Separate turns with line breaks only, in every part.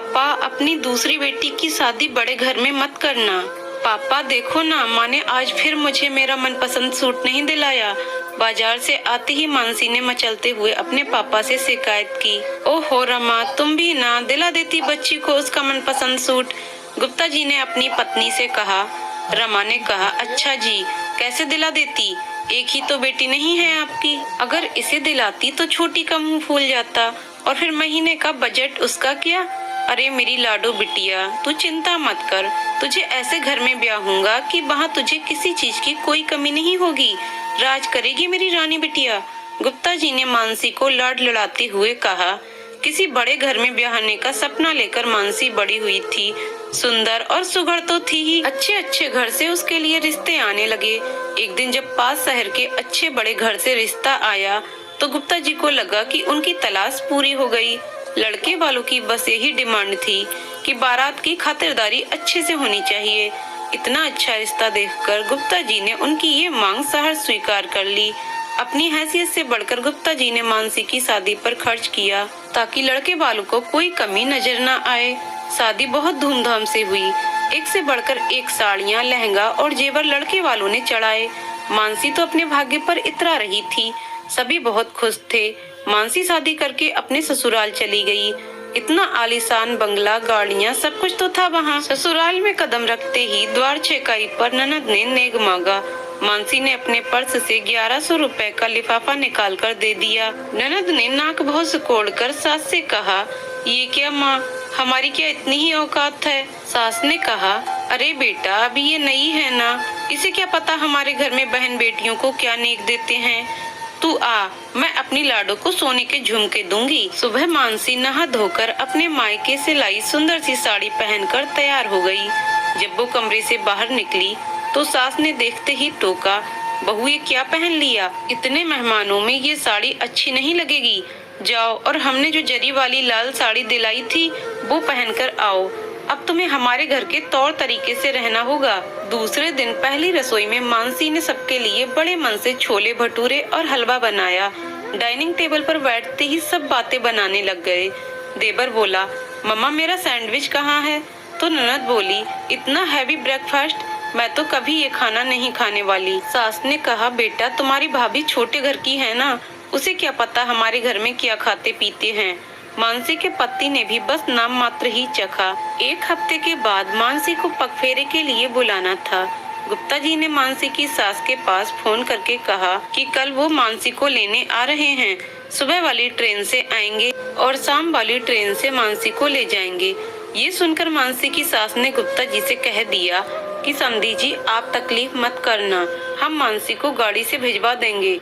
पापा, अपनी दूसरी बेटी की शादी बड़े घर में मत करना। पापा देखो ना, माँ ने आज फिर मुझे मेरा मनपसंद सूट नहीं दिलाया। बाजार से आते ही मानसी ने मचलते हुए अपने पापा से शिकायत की। ओहो रमा, तुम भी ना दिला देती बच्ची को उसका मनपसंद सूट। गुप्ता जी ने अपनी पत्नी से कहा। रमा ने कहा, अच्छा जी, कैसे दिला देती, एक ही तो बेटी नहीं है आपकी। अगर इसे दिलाती तो छोटी का मुंह फूल जाता, और फिर महीने का बजट उसका क्या। अरे मेरी लाडो बिटिया, तू चिंता मत कर, तुझे ऐसे घर में ब्याहूंगा कि वहाँ तुझे किसी चीज की कोई कमी नहीं होगी। राज करेगी मेरी रानी बिटिया। गुप्ता जी ने मानसी को लाड लड़ाते हुए कहा। किसी बड़े घर में ब्याहने का सपना लेकर मानसी बड़ी हुई थी। सुंदर और सुघड़ तो थी ही, अच्छे अच्छे घर से उसके लिए रिश्ते आने लगे। एक दिन जब पास शहर के अच्छे बड़े घर से रिश्ता आया तो गुप्ता जी को लगा कि उनकी तलाश पूरी हो गई। लड़के वालों की बस यही डिमांड थी कि बारात की खातिरदारी अच्छे से होनी चाहिए। इतना अच्छा रिश्ता देखकर गुप्ता जी ने उनकी ये मांग सहर्ष स्वीकार कर ली। अपनी हैसियत से बढ़कर गुप्ता जी ने मानसी की शादी पर खर्च किया ताकि लड़के वालों को कोई कमी नजर न आए। शादी बहुत धूमधाम से हुई। एक से बढ़कर एक साड़ियाँ, लहंगा और जेवर लड़के वालों ने चढ़ाए। मानसी तो अपने भाग्य पर इतरा रही थी। सभी बहुत खुश थे। मानसी शादी करके अपने ससुराल चली गई। इतना आलीशान बंगला, गाड़ियाँ, सब कुछ तो था वहाँ। ससुराल में कदम रखते ही द्वार छेकाई पर ननद ने नेग मांगा। मानसी ने अपने पर्स से 1100 रुपए का लिफाफा निकाल कर दे दिया। ननद ने नाक भौं सिकोड़कर सास से कहा, ये क्या माँ, हमारी क्या इतनी ही औकात है। सास ने कहा, अरे बेटा, अभी ये नई है ना, इसे क्या पता हमारे घर में बहन बेटियों को क्या नेक देते हैं। तू आ, मैं अपनी लाडो को सोने के झुमके दूंगी। सुबह मानसी नहा धोकर अपने मायके से लाई सुंदर सी साड़ी पहनकर तैयार हो गई। जब वो कमरे से बाहर निकली तो सास ने देखते ही टोका, बहू ये क्या पहन लिया, इतने मेहमानों में ये साड़ी अच्छी नहीं लगेगी। जाओ और हमने जो जरी वाली लाल साड़ी दिलाई थी वो पहनकर आओ। अब तुम्हें हमारे घर के तौर तरीके से रहना होगा। दूसरे दिन पहली रसोई में मानसी ने सबके लिए बड़े मन से छोले भटूरे और हलवा बनाया। डाइनिंग टेबल पर बैठते ही सब बातें बनाने लग गए। देवर बोला, मम्मा मेरा सैंडविच कहाँ है। तो ननद बोली, इतना हैवी ब्रेकफास्ट, मैं तो कभी ये खाना नहीं खाने वाली। सास ने कहा, बेटा तुम्हारी भाभी छोटे घर की है ना, उसे क्या पता हमारे घर में क्या खाते पीते हैं। मानसी के पति ने भी बस नाम मात्र ही चखा। एक हफ्ते के बाद मानसी को पगफेरे के लिए बुलाना था। गुप्ता जी ने मानसी की सास के पास फोन करके कहा कि कल वो मानसी को लेने आ रहे हैं। सुबह वाली ट्रेन से आएंगे और शाम वाली ट्रेन से मानसी को ले जाएंगे। ये सुनकर मानसी की सास ने गुप्ता जी से कह दिया कि समधी जी आप तकलीफ मत करना, हम मानसी को गाड़ी से भिजवा देंगे।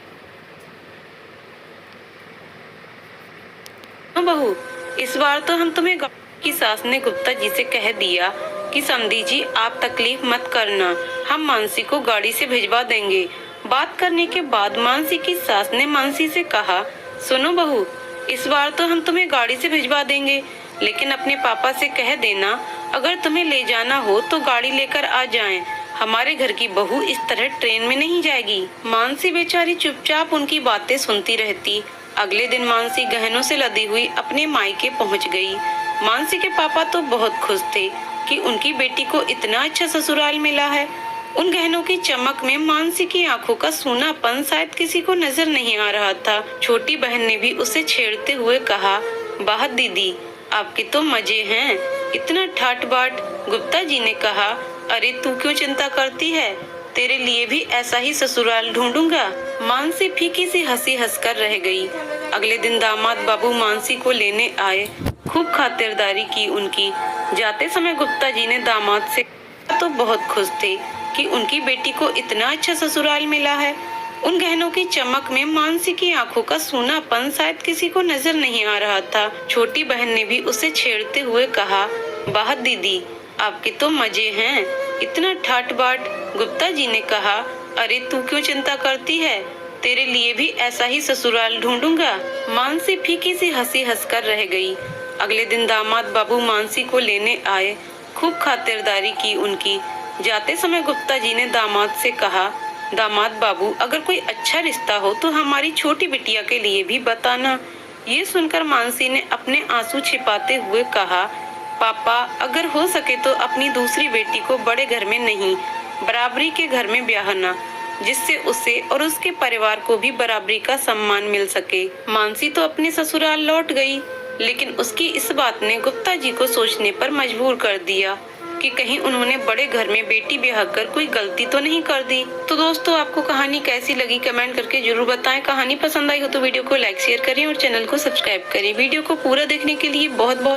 बहू, इस बार तो हम तुम्हें की सास ने गुप्ता जी से कह दिया कि समधी जी आप तकलीफ मत करना, हम मानसी को गाड़ी से भिजवा देंगे। बात करने के बाद मानसी की सास ने मानसी से कहा, सुनो बहू, इस बार तो हम तुम्हें गाड़ी से भिजवा देंगे, लेकिन अपने पापा से कह देना अगर तुम्हें ले जाना हो तो गाड़ी लेकर आ जाएं। हमारे घर की बहू इस तरह ट्रेन में नहीं जाएगी। मानसी बेचारी चुपचाप उनकी बातें सुनती रहती। अगले दिन मानसी गहनों से लदी हुई अपने मायके पहुंच गई। मानसी के पापा तो बहुत खुश थे कि उनकी बेटी को इतना अच्छा ससुराल मिला है। उन गहनों की चमक में मानसी की आंखों का सूनापन शायद किसी को नजर नहीं आ रहा था। छोटी बहन ने भी उसे छेड़ते हुए कहा, वाह दीदी, आपके तो मजे हैं, इतना ठाट बाट। गुप्ता जी ने कहा, अरे तू क्यों चिंता करती है, तेरे लिए भी ऐसा ही ससुराल ढूंढूंगा। मानसी फीकी सी हंसी हंसकर रह गई। अगले दिन दामाद बाबू मानसी को लेने आए। खूब खातिरदारी की उनकी। जाते समय गुप्ता जी ने दामाद से तो बहुत खुश थे कि उनकी बेटी को इतना अच्छा ससुराल मिला है। उन गहनों की चमक में मानसी की आंखों का सूनापन शायद किसी को नजर नहीं आ रहा था। छोटी बहन ने भी उसे छेड़ते हुए कहा, वाह दीदी, आपके तो मजे हैं, इतना ठाट बाट। गुप्ता जी ने कहा, अरे तू क्यों चिंता करती है, तेरे लिए भी ऐसा ही ससुराल ढूंढूंगा। मानसी फीकी सी हंसी हंसकर रह गई। अगले दिन दामाद बाबू मानसी को लेने आए। खूब खातिरदारी की उनकी। जाते समय गुप्ता जी ने दामाद से कहा, दामाद बाबू अगर कोई अच्छा रिश्ता हो तो हमारी छोटी बिटिया के लिए भी बताना। ये सुनकर मानसी ने अपने आंसू छिपाते हुए कहा, पापा अगर हो सके तो अपनी दूसरी बेटी को बड़े घर में नहीं, बराबरी के घर में ब्याहना, जिससे उसे और उसके परिवार को भी बराबरी का सम्मान मिल सके। मानसी तो अपने ससुराल लौट गई, लेकिन उसकी इस बात ने गुप्ता जी को सोचने पर मजबूर कर दिया कि कहीं उन्होंने बड़े घर में बेटी ब्याह कर कोई गलती तो नहीं कर दी। तो दोस्तों, आपको कहानी कैसी लगी कमेंट करके जरूर बताएं। कहानी पसंद आई हो तो वीडियो को लाइक शेयर करें और चैनल को सब्सक्राइब करें। वीडियो को पूरा देखने के लिए बहुत बहुत